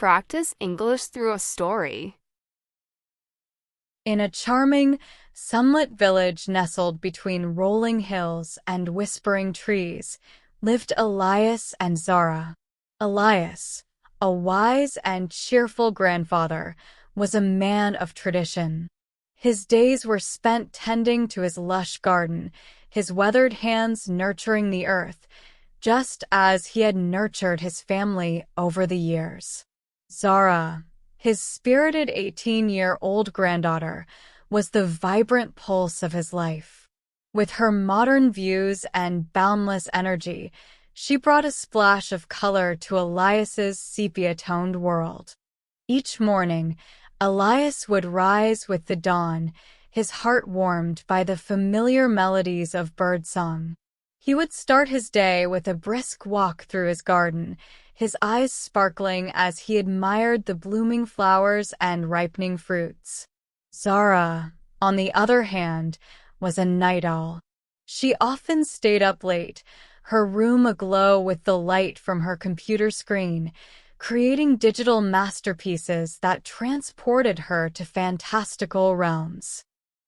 practice English through a story. In a charming, sunlit village nestled between rolling hills and whispering trees, lived Elias and Zara. Elias, a wise and cheerful grandfather, was a man of tradition. His days were spent tending to his lush garden, his weathered hands nurturing the earth, just as he had nurtured his family over the years. Zara, his spirited 18-year-old granddaughter, was the vibrant pulse of his life. With her modern views and boundless energy, she brought a splash of color to Elias's sepia-toned world. Each morning, Elias would rise with the dawn, his heart warmed by the familiar melodies of birdsong. He would start his day with a brisk walk through his garden, his eyes sparkling as he admired the blooming flowers and ripening fruits. Zara, on the other hand, was a night owl. She often stayed up late, her room aglow with the light from her computer screen, creating digital masterpieces that transported her to fantastical realms.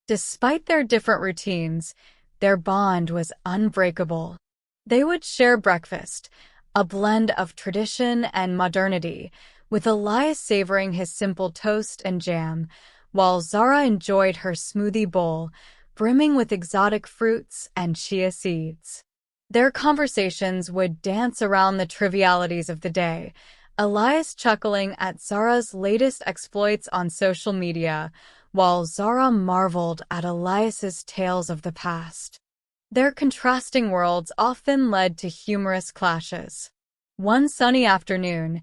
Despite their different routines, their bond was unbreakable. They would share breakfast, a blend of tradition and modernity, with Elias savoring his simple toast and jam, while Zara enjoyed her smoothie bowl, brimming with exotic fruits and chia seeds. Their conversations would dance around the trivialities of the day, Elias chuckling at Zara's latest exploits on social media, while Zara marveled at Elias's tales of the past. Their contrasting worlds often led to humorous clashes. One sunny afternoon,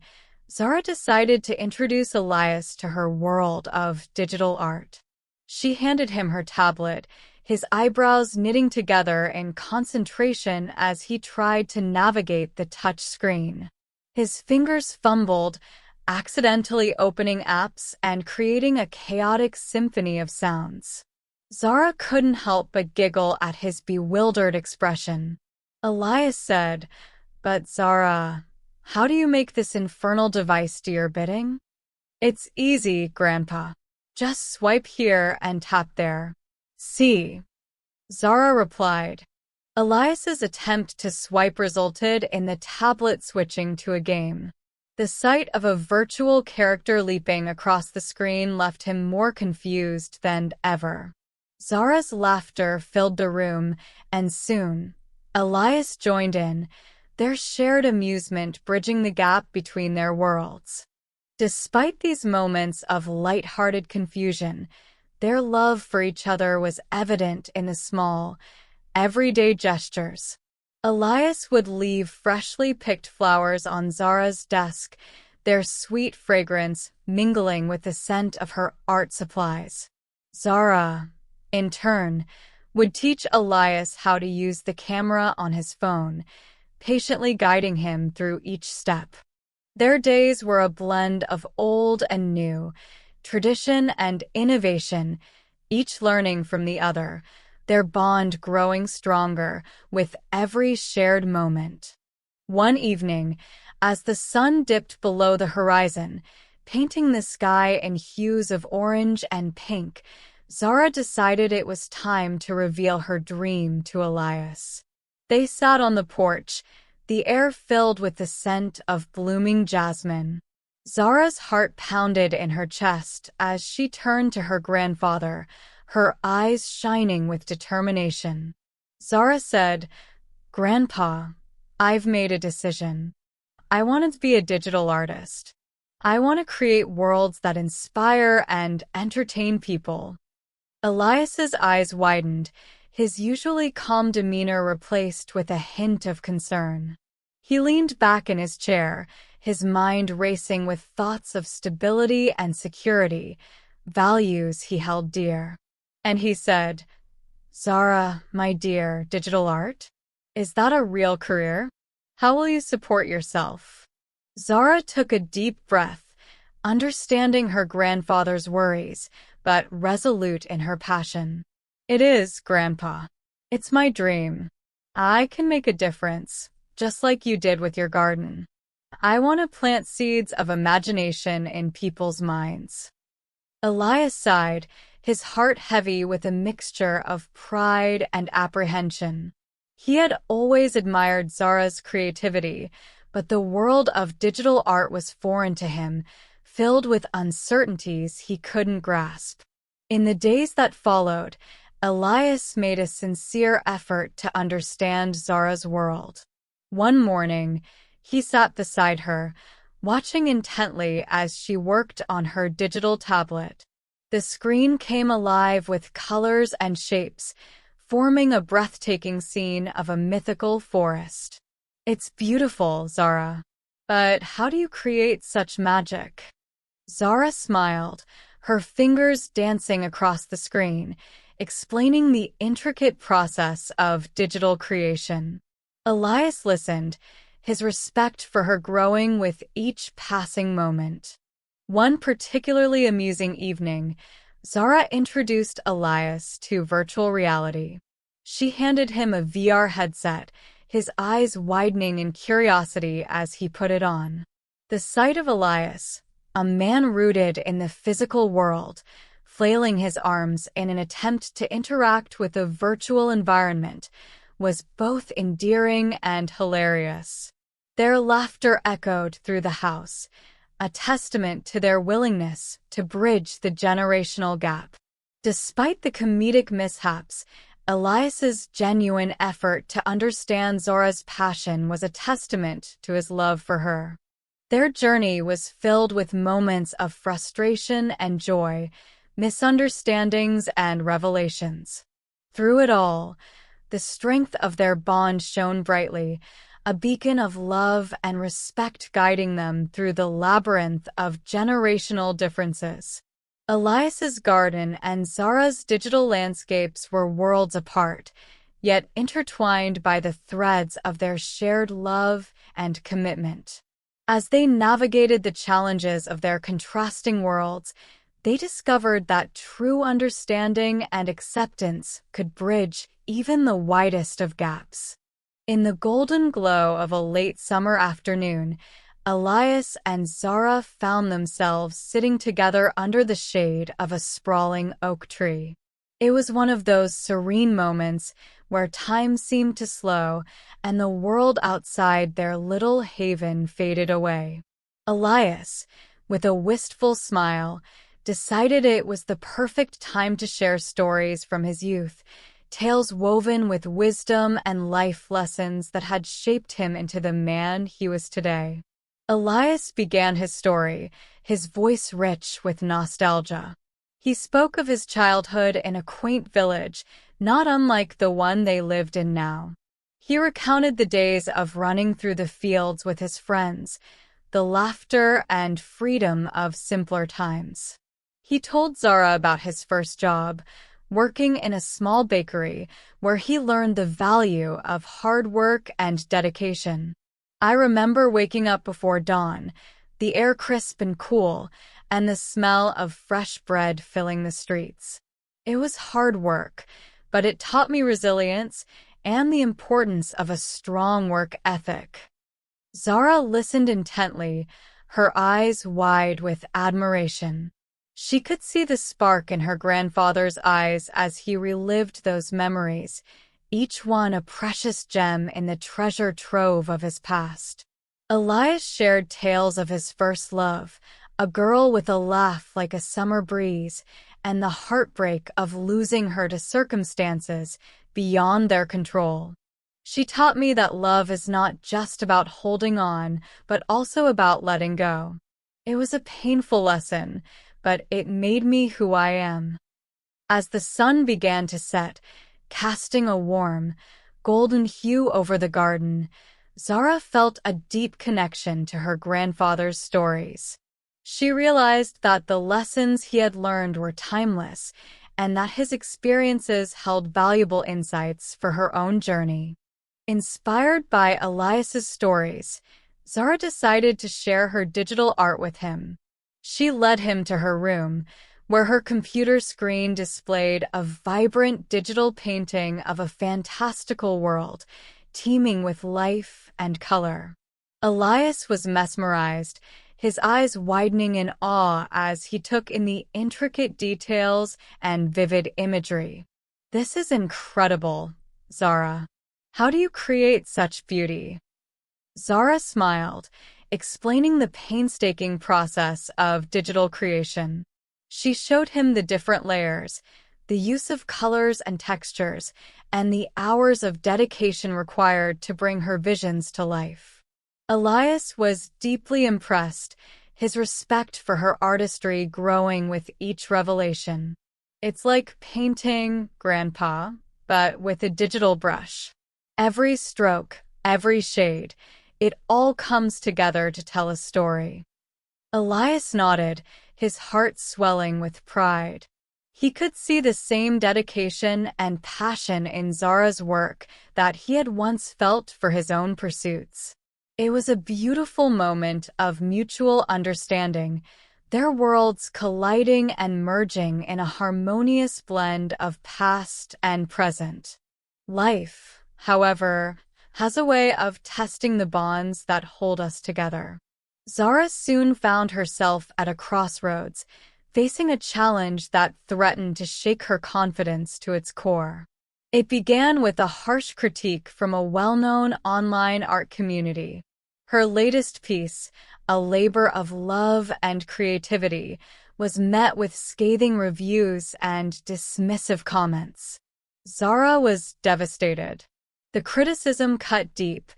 Zara decided to introduce Elias to her world of digital art. She handed him her tablet, his eyebrows knitting together in concentration as he tried to navigate the touch screen. His fingers fumbled, accidentally opening apps and creating a chaotic symphony of sounds. Zara couldn't help but giggle at his bewildered expression. Elias said, "But Zara, how do you make this infernal device do your bidding?" "It's easy, Grandpa. Just swipe here and tap there. See," Zara replied. Elias's attempt to swipe resulted in the tablet switching to a game. The sight of a virtual character leaping across the screen left him more confused than ever. Zara's laughter filled the room, and soon, Elias joined in, their shared amusement bridging the gap between their worlds. Despite these moments of light-hearted confusion, their love for each other was evident in the small, everyday gestures. Elias would leave freshly picked flowers on Zara's desk, their sweet fragrance mingling with the scent of her art supplies. Zara, in turn, would teach Elias how to use the camera on his phone, patiently guiding him through each step. Their days were a blend of old and new, tradition and innovation, each learning from the other, their bond growing stronger with every shared moment. One evening, as the sun dipped below the horizon, painting the sky in hues of orange and pink, Zara decided it was time to reveal her dream to Elias. They sat on the porch, the air filled with the scent of blooming jasmine. Zara's heart pounded in her chest as she turned to her grandfather, her eyes shining with determination. Zara said, "Grandpa, I've made a decision. I want to be a digital artist. I want to create worlds that inspire and entertain people." Elias's eyes widened, his usually calm demeanor replaced with a hint of concern. He leaned back in his chair, his mind racing with thoughts of stability and security, values he held dear. And he said, "Zara, my dear, digital art? Is that a real career? How will you support yourself?" Zara took a deep breath, understanding her grandfather's worries, but resolute in her passion. "It is, Grandpa. It's my dream. I can make a difference, just like you did with your garden." I want to plant seeds of imagination in people's minds. Elias sighed, his heart heavy with a mixture of pride and apprehension. He had always admired Zara's creativity, but the world of digital art was foreign to him, filled with uncertainties he couldn't grasp. In the days that followed, Elias made a sincere effort to understand Zara's world. One morning, he sat beside her, watching intently as she worked on her digital tablet. The screen came alive with colors and shapes, forming a breathtaking scene of a mythical forest. It's beautiful, Zara. But how do you create such magic? Zara smiled, her fingers dancing across the screen, explaining the intricate process of digital creation. Elias listened, his respect for her growing with each passing moment. One particularly amusing evening, Zara introduced Elias to virtual reality. She handed him a VR headset, his eyes widening in curiosity as he put it on. The sight of Elias, a man rooted in the physical world, flailing his arms in an attempt to interact with a virtual environment, was both endearing and hilarious. Their laughter echoed through the house, a testament to their willingness to bridge the generational gap. Despite the comedic mishaps, Elias's genuine effort to understand Zora's passion was a testament to his love for her. Their journey was filled with moments of frustration and joy, misunderstandings and revelations. Through it all, the strength of their bond shone brightly, a beacon of love and respect guiding them through the labyrinth of generational differences. Elias's garden and Zara's digital landscapes were worlds apart, yet intertwined by the threads of their shared love and commitment. As they navigated the challenges of their contrasting worlds, they discovered that true understanding and acceptance could bridge even the widest of gaps. In the golden glow of a late summer afternoon, Elias and Zara found themselves sitting together under the shade of a sprawling oak tree. It was one of those serene moments where time seemed to slow and the world outside their little haven faded away. Elias, with a wistful smile, decided it was the perfect time to share stories from his youth, tales woven with wisdom and life lessons that had shaped him into the man he was today. Elias began his story, his voice rich with nostalgia. He spoke of his childhood in a quaint village, not unlike the one they lived in now. He recounted the days of running through the fields with his friends, the laughter and freedom of simpler times. He told Zara about his first job, working in a small bakery where he learned the value of hard work and dedication. I remember waking up before dawn, the air crisp and cool, and the smell of fresh bread filling the streets. It was hard work, but it taught me resilience and the importance of a strong work ethic. Zara listened intently, her eyes wide with admiration. She could see the spark in her grandfather's eyes as he relived those memories, each one a precious gem in the treasure trove of his past. Elias shared tales of his first love, a girl with a laugh like a summer breeze, and the heartbreak of losing her to circumstances beyond their control. She taught me that love is not just about holding on, but also about letting go. It was a painful lesson, but it made me who I am. As the sun began to set, casting a warm, golden hue over the garden, Zara felt a deep connection to her grandfather's stories. She realized that the lessons he had learned were timeless, and that his experiences held valuable insights for her own journey. Inspired by Elias's stories, Zara decided to share her digital art with him. She led him to her room, where her computer screen displayed a vibrant digital painting of a fantastical world, teeming with life and color. Elias was mesmerized, his eyes widening in awe as he took in the intricate details and vivid imagery. "This is incredible, Zara. How do you create such beauty?" Zara smiled, explaining the painstaking process of digital creation. She showed him the different layers, the use of colors and textures, and the hours of dedication required to bring her visions to life. Elias was deeply impressed, his respect for her artistry growing with each revelation. "It's like painting, Grandpa, but with a digital brush. Every stroke, every shade, it all comes together to tell a story." Elias nodded, his heart swelling with pride. He could see the same dedication and passion in Zara's work that he had once felt for his own pursuits. It was a beautiful moment of mutual understanding, their worlds colliding and merging in a harmonious blend of past and present. Life, however, has a way of testing the bonds that hold us together. Zara soon found herself at a crossroads, facing a challenge that threatened to shake her confidence to its core. It began with a harsh critique from a well-known online art community. Her latest piece, a labor of love and creativity, was met with scathing reviews and dismissive comments. Zara was devastated. The criticism cut deep,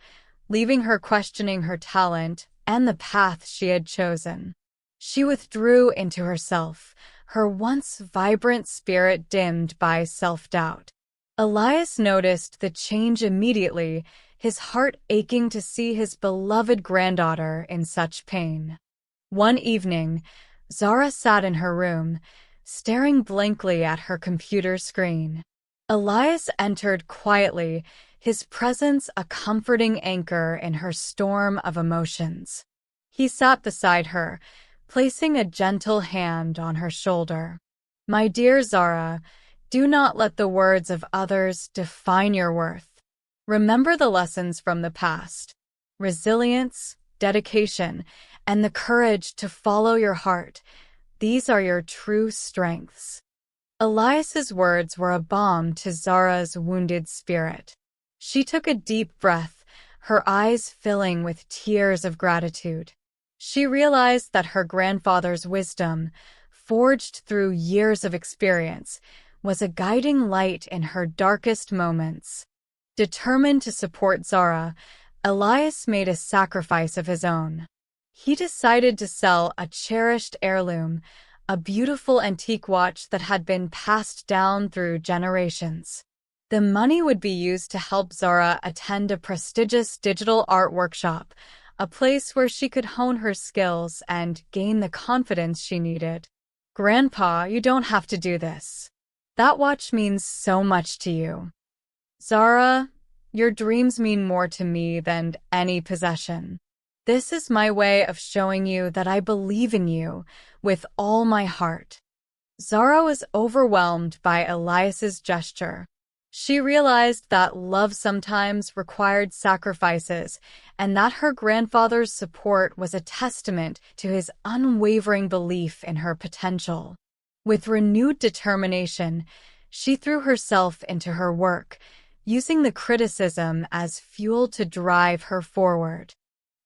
leaving her questioning her talent and the path she had chosen. She withdrew into herself, her once vibrant spirit dimmed by self-doubt. Elias noticed the change immediately, his heart aching to see his beloved granddaughter in such pain. One evening, Zara sat in her room, staring blankly at her computer screen. Elias entered quietly, his presence a comforting anchor in her storm of emotions. He sat beside her, placing a gentle hand on her shoulder. "My dear Zara, do not let the words of others define your worth. Remember the lessons from the past: resilience, dedication, and the courage to follow your heart. These are your true strengths." Elias's words were a balm to Zara's wounded spirit. She took a deep breath, her eyes filling with tears of gratitude. She realized that her grandfather's wisdom, forged through years of experience, was a guiding light in her darkest moments. Determined to support Zara, Elias made a sacrifice of his own. He decided to sell a cherished heirloom, a beautiful antique watch that had been passed down through generations. The money would be used to help Zara attend a prestigious digital art workshop, a place where she could hone her skills and gain the confidence she needed. "Grandpa, you don't have to do this. That watch means so much to you." "Zara, your dreams mean more to me than any possession. This is my way of showing you that I believe in you with all my heart." Zara was overwhelmed by Elias's gesture. She realized that love sometimes required sacrifices, and that her grandfather's support was a testament to his unwavering belief in her potential. With renewed determination, she threw herself into her work, using the criticism as fuel to drive her forward.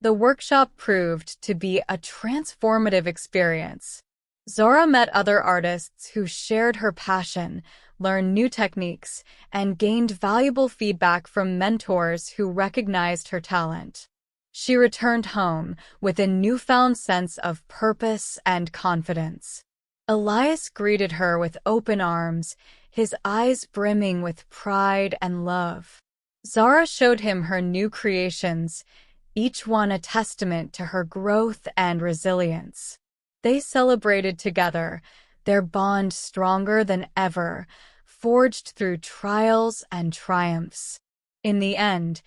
The workshop proved to be a transformative experience. Zara met other artists who shared her passion, learned new techniques, and gained valuable feedback from mentors who recognized her talent. She returned home with a newfound sense of purpose and confidence. Elias greeted her with open arms, his eyes brimming with pride and love. Zara showed him her new creations, each one a testament to her growth and resilience. They celebrated together, their bond stronger than ever, forged through trials and triumphs. In the end,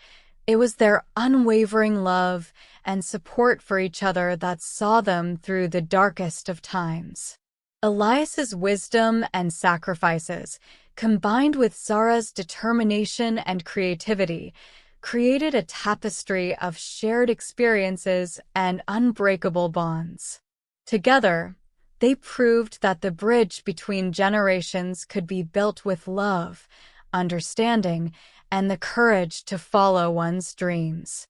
it was their unwavering love and support for each other that saw them through the darkest of times. Elias's wisdom and sacrifices, combined with Zara's determination and creativity, created a tapestry of shared experiences and unbreakable bonds. Together, they proved that the bridge between generations could be built with love, understanding, and the courage to follow one's dreams.